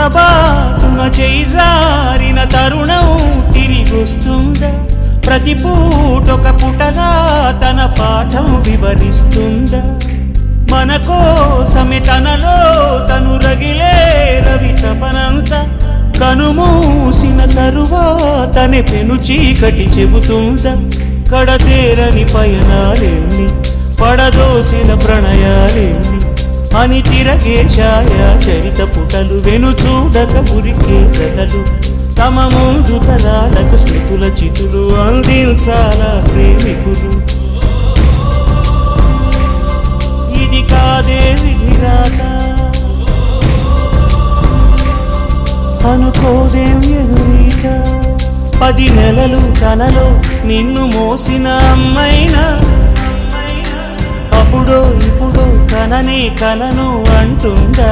పొరపాటున చేజారిన తరుణం తిరిగొస్తుందా? ప్రతి పూటొక పుటలా తన పాఠం వివరిస్తుందా? మన కోసమే తనలో తను రగిలే రవి తపనంత కనుమూసిన తరువాతనే పెను చీకటి చెబుతుందా? కడతేరని పయనాలెన్ని పడదోసిన ప్రణయాలెన్ని అని తిరగే ఛాయా చరిత పుటలు వెను చూడక ఉరికే కథలు తమ ముందు తరాలకు స్మృతుల చితులు అందించాలా ప్రేమికులు. ఇది కాదే విధిరాత అనుకోదేం ఎదురీత. 10 నెలలు తనలో నిన్ను మోసిన అమ్మైనా అప్పుడో ఇప్పుడో కననే కలను అంటుందా?